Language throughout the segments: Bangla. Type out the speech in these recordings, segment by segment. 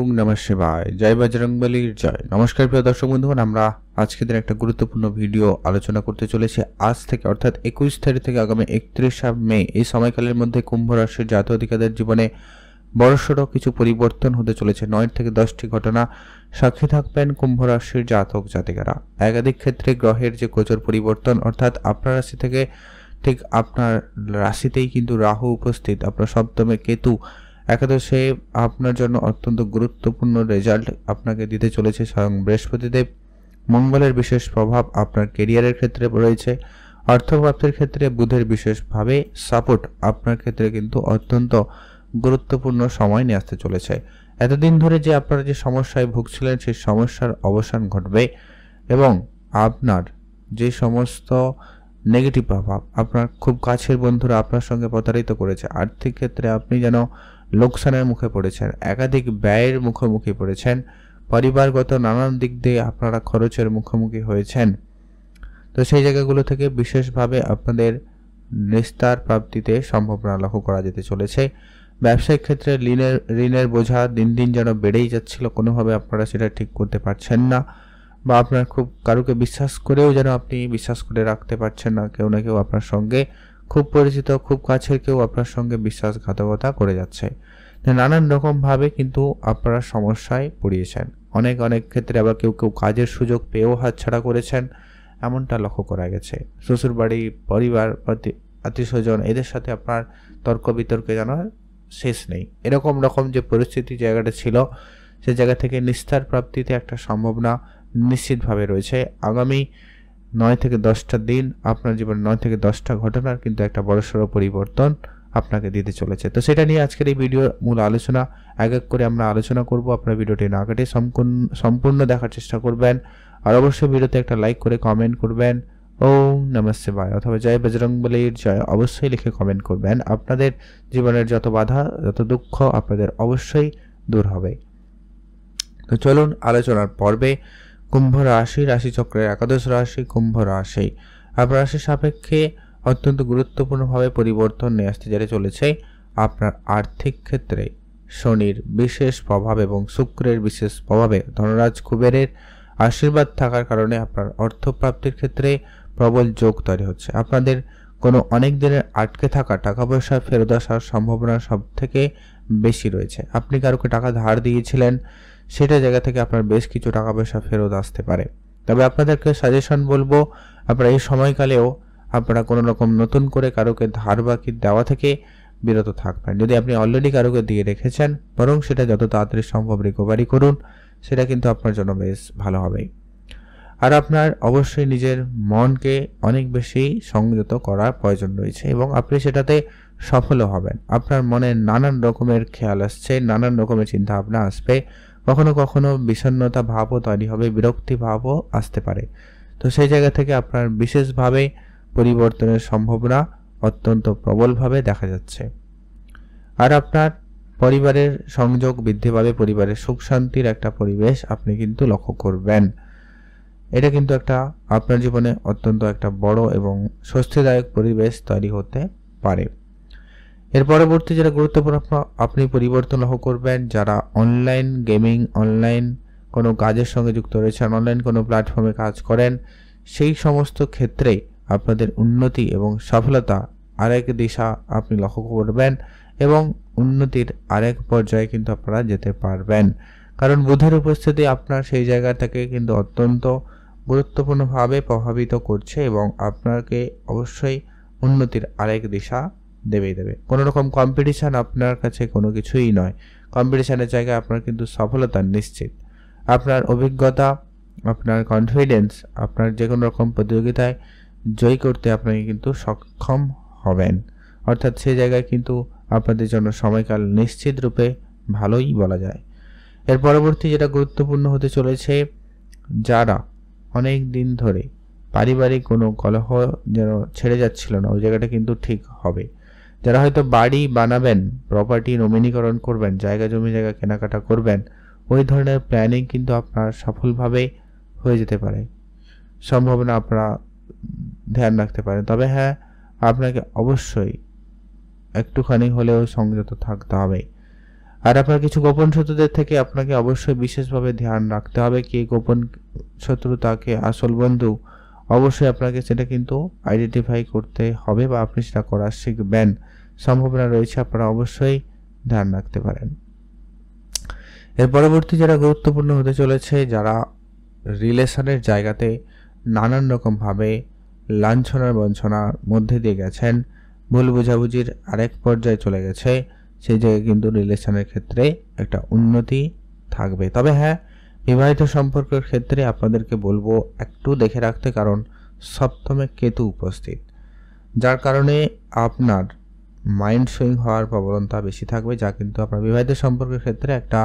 ওম নমঃ শিবায়। জয় বজরংবলীর জয়। নমস্কার প্রিয় দর্শক বন্ধুগণ, আমরা আজকের দিন একটা গুরুত্বপূর্ণ ভিডিও আলোচনা করতে চলেছি। আজ থেকে অর্থাৎ 21 তারিখ থেকে আগামী 31 মে এই সময়কালের মধ্যে কুম্ভ রাশির জাতক জাতিকাদের জীবনে বড়সড় কিছু পরিবর্তন হতে চলেছে। 9 থেকে 10টি ঘটনা সাক্ষী থাকবেন কুম্ভ রাশির জাতক জাতিকারা। একাধিক ক্ষেত্রে গ্রহের যে গোচর পরিবর্তন, অর্থাৎ আপনার রাশি থেকে ঠিক আপনার রাশিতেই কিন্তু রাহু উপস্থিত, আপনার সপ্তমে কেতু, একাদশে আপনার জন্য অত্যন্ত গুরুত্বপূর্ণ রেজাল্ট আপনাকে দিতে চলেছে স্বয়ং বৃহস্পতিদেব। মঙ্গলের বিশেষ প্রভাব আপনার কেরিয়ারের ক্ষেত্রে রয়েছে। অর্থপ্রাপ্তির ক্ষেত্রে বুধের বিশেষভাবে সাপোর্ট আপনার ক্ষেত্রে কিন্তু অত্যন্ত গুরুত্বপূর্ণ সময় নিয়ে আসতে চলেছে। এতদিন ধরে যে আপনারা যে সমস্যায় ভুগছিলেন সেই সমস্যার অবসান ঘটবে এবং আপনার যে সমস্ত নেগেটিভ প্রভাব, আপনার খুব কাছের বন্ধুরা আপনার সঙ্গে প্রতারিত করেছে, আর্থিক ক্ষেত্রে আপনি যেন লোকসানের মুখে পড়েছেন, একাধিক ব্যয়ের মুখোমুখি পড়েছেন, পরিবারগত নানান দিক দিয়ে আপনারা খরচের মুখোমুখি হয়েছেন, তো সেই জায়গাগুলো থেকে বিশেষভাবে আপনাদের নিস্তার প্রাপ্তিতে সম্ভাবনা লক্ষ্য করা যেতে চলেছে। ব্যবসায়িক ক্ষেত্রে ঋণের বোঝা দিন দিন যেন বেড়েই যাচ্ছিল, কোনোভাবে আপনারা সেটা ঠিক করতে পারছেন না, বা আপনার খুব কারুকে বিশ্বাস করেও যেন আপনি বিশ্বাস করে রাখতে পারছেন না। কেউ না কেউ আপনার সঙ্গে, খুব পরিচিত খুব কাছের কেউ আপনার সঙ্গে বিশ্বাসঘাতকতা করে যাচ্ছে। নানান রকমভাবে কিন্তু আপনারা সমস্যায় পড়িয়েছেন। অনেক ক্ষেত্রে আবার কেউ কাজের সুযোগ পেয়েও হাতছাড়া করেছেন, এমনটা লক্ষ্য করা গেছে। শ্বশুরবাড়ি, পরিবার, আত্মীয় স্বজন, এদের সাথে আপনার তর্ক বিতর্কে যেন শেষ নেই। এরকম যে পরিস্থিতি জায়গাটা ছিল, সে জায়গা থেকে নিস্তার প্রাপ্তিতে একটা সম্ভাবনা নিশ্চিতভাবে রয়েছে। আগামী 9 থেকে 10টা দিন আপনার জীবনে 9 থেকে 10টা ঘটনার কিন্তু একটা বড়সড় পরিবর্তন আপনাকে দিতে চলেছে। তো সেটা নিয়ে আজকের এই ভিডিও মূল আলোচনা, এক এক করে আমরা আলোচনা করব। আপনার ভিডিওটি না কেটে সম্পূর্ণ দেখার চেষ্টা করবেন, আর অবশ্যই ভিডিওতে একটা লাইক করে কমেন্ট করবেন ওম নমঃ শিবায় অথবা জয় বজরংবলীর জয় অবশ্যই লিখে কমেন্ট করবেন। আপনাদের জীবনের যত বাধা, যত দুঃখ আপনাদের অবশ্যই দূর হবে। তো চলুন আলোচনার পর্বে কুম্ভ রাশিচক্রের একাদশ রাশি কুম্ভ রাশি আপনার রাশির সাপেক্ষে অত্যন্ত গুরুত্বপূর্ণভাবে পরিবর্তন নিয়ে আসতে যেতে চলেছে। আপনার আর্থিক ক্ষেত্রে শনির বিশেষ প্রভাব এবং শুক্রের বিশেষ প্রভাবে ধনরাজ কুবেরের আশীর্বাদ থাকার কারণে আপনার অর্থপ্রাপ্তির ক্ষেত্রে প্রবল যোগ তৈরি হচ্ছে। আপনাদের কোনো অনেক দিনের আটকে থাকা টাকা পয়সা ফেরত আসার সম্ভাবনা সব থেকে বেশি রয়েছে। আপনি কারোকে টাকা ধার দিয়েছিলেন, সেটা জায়গা থেকে আপনার বেশ কিছু টাকা পয়সা ফেরত আসতে পারে। তবে আপনাদেরকে সাজেশন বলবো, আপনারা এই সময়কালেও আপনারা কোনো রকম নতুন করে কারোকে ধার বাকি দেওয়া থেকে বিরত থাকবেন। যদি আপনি অলরেডি কারোকে দিয়ে রেখেছেন, বরং সেটা যত তাড়াতাড়ি সম্ভব রিকভারি করুন, সেটা কিন্তু আপনার জন্য বেশ ভালো হবে। আর আপনার অবশ্যই নিজের মনকে অনেক বেশি সংযত করার প্রয়োজন রয়েছে এবং আপনি সেটাতে সফলও হবেন। আপনার মনে নানান রকমের খেয়াল আসছে, নানান রকমের চিন্তা ভাবনা আসবে, কখনো বিষণ্ণতা ভাবও তৈরি হবে, বিরক্তি ভাবও আসতে পারে। তো সেই জায়গা থেকে আপনার বিশেষভাবে পরিবর্তনের সম্ভাবনা অত্যন্ত প্রবলভাবে দেখা যাচ্ছে। আর আপনার পরিবারের সংযোগ বৃদ্ধি পাবে, পরিবারের সুখ শান্তির একটা পরিবেশ আপনি কিন্তু লক্ষ্য করবেন। এটা কিন্তু একটা আপনার জীবনে অত্যন্ত একটা বড় এবং স্বস্তিদায়ক পরিবেশ তৈরি হতে পারে। এর পরবর্তী যেটা গুরুত্বপূর্ণ আপনি পরিবর্তন লক্ষ্য করবেন, যারা অনলাইন গেমিং, অনলাইন কোনো কাজের সঙ্গে যুক্ত রয়েছেন, অনলাইন কোনো প্ল্যাটফর্মে কাজ করেন, সেই সমস্ত ক্ষেত্রে আপনাদের উন্নতি এবং সফলতা আরেক দিশা আপনি লক্ষ্য করবেন এবং উন্নতির আরেক পর্যায়ে কিন্তু আপনারা যেতে পারবেন। কারণ বুধের উপস্থিতি আপনার সেই জায়গা থেকে কিন্তু অত্যন্ত গুরুত্বপূর্ণভাবে প্রভাবিত করছে এবং আপনাকে অবশ্যই উন্নতির আরেক দিশা দেবে। কোনো রকম কম্পিটিশান আপনার কাছে কোনো কিছুই নয়। কম্পিটিশানের জায়গায় আপনার কিন্তু সফলতা নিশ্চিত। আপনার অভিজ্ঞতা, আপনার কনফিডেন্স, আপনার যে কোনো রকম প্রতিযোগিতায় জয় করতে আপনি কিন্তু সক্ষম হবেন। অর্থাৎ সেই জায়গায় কিন্তু আপনাদের জন্য সময়কাল নিশ্চিত রূপে ভালোই বলা যায়। এর পরবর্তী যেটা গুরুত্বপূর্ণ হতে চলেছে, যারা অনেক দিন ধরে পারিবারিক কোনো কলহ যেন ছেড়ে যাচ্ছিল না, ওই জায়গাটা কিন্তু ঠিক হবে। যারা হয়তো বাড়ি বানাবেন, প্রপার্টি নমিনীকরণ করবেন, জায়গা কেনাকাটা করবেন, ওই ধরনের প্ল্যানিং কিন্তু আপনার সফলভাবে হয়ে যেতে পারে। সম্ভাবনা আপনারা ধ্যান রাখতে পারেন। তবে হ্যাঁ, আপনাকে অবশ্যই একটুখানি হলেও সংযত থাকতে হবে। আর আপনার কিছু গোপন শত্রুদের থেকে আপনাকে অবশ্যই বিশেষভাবে ধ্যান রাখতে হবে, কে গোপন শত্রু তাকে আসল বন্ধু। অবশ্যই আপনাকে সেটা কিন্তু আইডেন্টিফাই করতে হবে বা আপনি সেটা করা শিখবেন। সম্ভাবনা রয়েছে, আপনারা অবশ্যই ধ্যান রাখতে পারেন। এর পরবর্তী যেটা গুরুত্বপূর্ণ হতে চলেছে, যারা রিলেশনের জায়গাতে নানান রকমভাবে লাঞ্ছনার বঞ্চনার মধ্যে দিয়ে গেছেন, ভুল বোঝাবুঝির আরেক পর্যায়ে চলে গেছে, সেই জায়গায় কিন্তু রিলেশনের ক্ষেত্রে একটা উন্নতি থাকবে। তবে হ্যাঁ, বিবাহিত সম্পর্কের ক্ষেত্রে আপনাদেরকে বলবো একটু দেখে রাখতে, কারণ সপ্তমে কেতু উপস্থিত, যার কারণে আপনার মাইন্ড সুইং হওয়ার প্রবণতা বেশি থাকবে, যা কিন্তু আপনার বিবাহিত সম্পর্কের ক্ষেত্রে একটা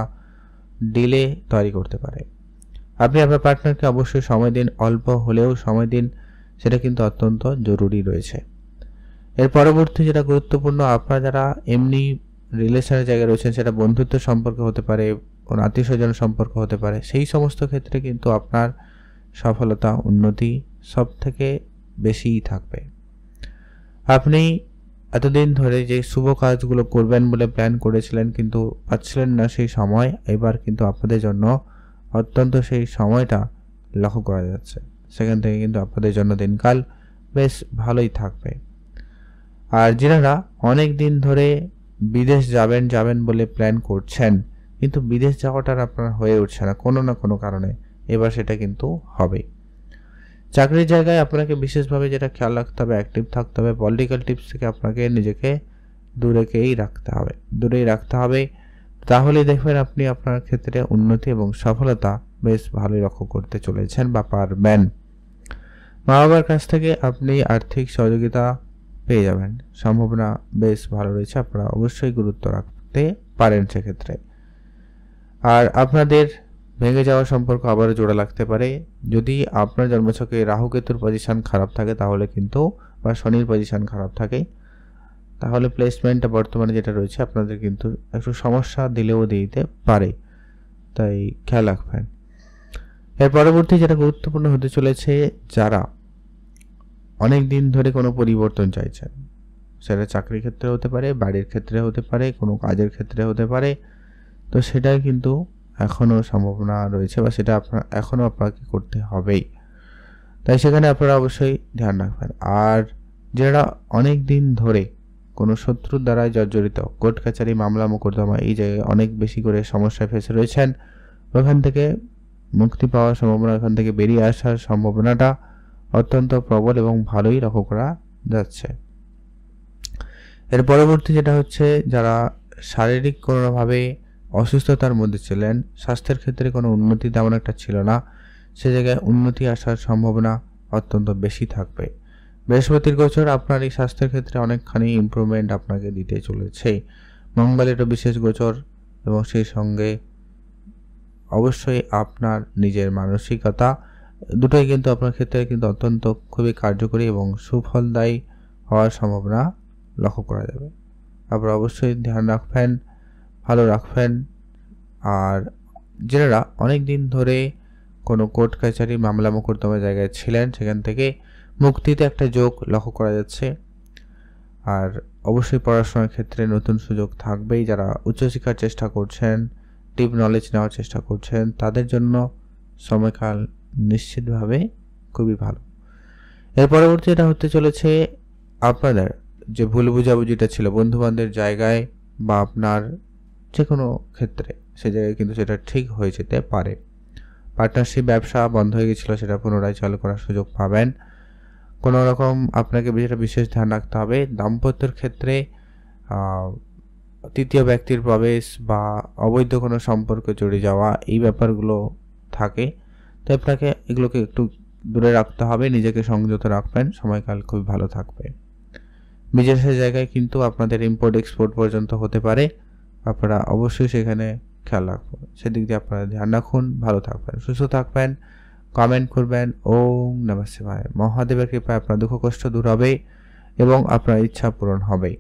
ডিলে তৈরি করতে পারে। আপনি আপনার পার্টনারকে অবশ্যই সময় দিন, অল্প হলেও সময় দিন, সেটা কিন্তু অত্যন্ত জরুরি রয়েছে। এর পরবর্তী যেটা গুরুত্বপূর্ণ, আপনারা যারা এমনি রিলেশনের জায়গায় রয়েছেন, সেটা বন্ধুত্ব সম্পর্ক হতে পারে, কোনো আত্মীয় স্বজন সম্পর্ক হতে পারে, সেই সমস্ত ক্ষেত্রে কিন্তু আপনার সফলতা উন্নতি সব থেকে বেশিই থাকবে। আপনি এতদিন ধরে যে শুভ কাজগুলো করবেন বলে প্ল্যান করেছিলেন কিন্তু পাচ্ছিলেন না সেই সময়, এবার কিন্তু আপনাদের জন্য অত্যন্ত সেই সময়টা লক্ষ্য করা যাচ্ছে। সেখান থেকে কিন্তু আপনাদের জন্য দিনকাল বেশ ভালোই থাকবে। আর যারা অনেক দিন ধরে বিদেশ যাবেন বলে প্ল্যান করছেন, কিন্তু বিদেশ যাওয়াটার আপনার হয়ে উঠছে না কোনো না কোনো কারণে, এবার সেটা কিন্তু হবে। চাকরির জায়গায় আপনাকে বিশেষভাবে যেটা খেয়াল রাখতে হবে, অ্যাক্টিভ থাকতে হবে। পলিটিক্যাল টিপস থেকে আপনাকে নিজেকে দূরেই রাখতে হবে। তাহলেই দেখবেন আপনি আপনার ক্ষেত্রে উন্নতি এবং সফলতা বেশ ভালোই লক্ষ্য করতে চলেছেন বা পারবেন। মা বাবার কাছ থেকে আপনি আর্থিক সহযোগিতা পেয়ে যাবেন, সম্ভাবনা বেশ ভালো রয়েছে, আপনারা অবশ্যই গুরুত্ব রাখতে পারেন সেক্ষেত্রে। আর আপনাদের ভেঙে যাওয়া সম্পর্ক আবারও জোড়া লাগতে পারে। যদি আপনার জন্মছকে রাহু কেতুর পজিশন খারাপ থাকে তাহলে কিন্তু, বা শনির পজিশন খারাপ থাকে, তাহলে প্লেসমেন্টটা বর্তমানে যেটা রয়েছে আপনাদের কিন্তু একটু সমস্যা দিলেও দিতে পারে, তাই খেয়াল রাখবেন। এর পরবর্তী যেটা গুরুত্বপূর্ণ হতে চলেছে, যারা অনেক দিন ধরে কোনো পরিবর্তন চাইছেন, সেটা চাকরির ক্ষেত্রে হতে পারে, বাড়ির ক্ষেত্রে হতে পারে, কোনো কাজের ক্ষেত্রে হতে পারে, তো সেটাই কিন্তু এখনও সম্ভাবনা রয়েছে বা সেটা এখনও আপনাকে করতে হবেই। তাই সেখানে আপনারা অবশ্যই ধ্যান রাখবেন। আর যারা অনেক দিন ধরে কোনো শত্রুর দ্বারা জর্জরিত, কোর্ট কাছারি মামলা মোকদ্দমা এই জায়গায় অনেক বেশি করে সমস্যায় ফেসে রয়েছেন, ওখান থেকে মুক্তি পাওয়ার সম্ভাবনা, ওখান থেকে বেরিয়ে আসার সম্ভাবনাটা অত্যন্ত প্রবল এবং ভালোই লক্ষ্য করা যাচ্ছে। এর পরবর্তী যেটা হচ্ছে, যারা শারীরিক কোনোভাবে অসুস্থতার মধ্যে ছিলেন, স্বাস্থ্যের ক্ষেত্রে কোনো উন্নতি তেমন একটা ছিল না, সে জায়গায় উন্নতি আসার সম্ভাবনা অত্যন্ত বেশি থাকবে। বৃহস্পতির গোচর আপনার এই স্বাস্থ্যের ক্ষেত্রে অনেকখানি ইমপ্রুভমেন্ট আপনাকে দিতে চলেছে। মঙ্গলেরও বিশেষ গোচর, এবং সেই সঙ্গে অবশ্যই আপনার নিজের মানসিকতা, দুটোই কিন্তু আপনার ক্ষেত্রে কিন্তু অত্যন্ত খুবই কার্যকরী এবং সুফলদায়ী হওয়ার সম্ভাবনা লক্ষ্য করা যাবে। আপনারা অবশ্যই ধ্যান রাখবেন, ভালো রাখবেন। আর যারা অনেক দিন ধরে কোনো কোর্ট কাছারি মামলা মোকদ্দমা জায়গায় ছিলেন, সেখান থেকে মুক্তিতে একটা যোগ লক্ষ্য করা যাচ্ছে। আর অবশ্যই পড়াশোনার ক্ষেত্রে নতুন সুযোগ থাকবেই। যারা উচ্চশিক্ষার চেষ্টা করছেন, ডিপ নলেজ নেওয়ার চেষ্টা করছেন, তাদের জন্য সময়কাল নিশ্চিতভাবে খুবই ভালো। এর পরবর্তী এটা হতে চলেছে, আপনাদের যে ভুল বুঝাবুঝিটা ছিল বন্ধুবান্ধবের জায়গায় বা আপনার যে কোনো ক্ষেত্রে, সে জায়গায় কিন্তু সেটা ঠিক হয়ে যেতে পারে। পার্টনারশিপ ব্যবসা বন্ধ হয়ে গেছিলো, সেটা পুনরায় চালু করার সুযোগ পাবেন। কোনো রকম আপনাকে যেটা বিশেষ ধ্যান রাখতে হবে, দাম্পত্যের ক্ষেত্রে তৃতীয় ব্যক্তির প্রবেশ বা অবৈধ কোনো সম্পর্কে জড়িয়ে যাওয়া, এই ব্যাপারগুলো থাকে, তো আপনাকে এগুলোকে একটু দূরে রাখতে হবে, নিজেকে সংযত রাখবেন, সময়কাল খুবই ভালো থাকবে। বিদেশের জায়গায় কিন্তু আপনাদের ইম্পোর্ট এক্সপোর্ট পর্যন্ত হতে পারে, আপনারা অবশ্যই সেখানে খেয়াল রাখবেন, সেদিক দিয়ে আপনারা ধ্যান রাখুন। ভালো থাকবেন, সুস্থ থাকবেন, কমেন্ট করবেন। ওম নমঃ শিবায়। মহাদেবের কৃপায় আপনার দুঃখ কষ্ট দূর হবে এবং আপনার ইচ্ছা পূরণ হবে।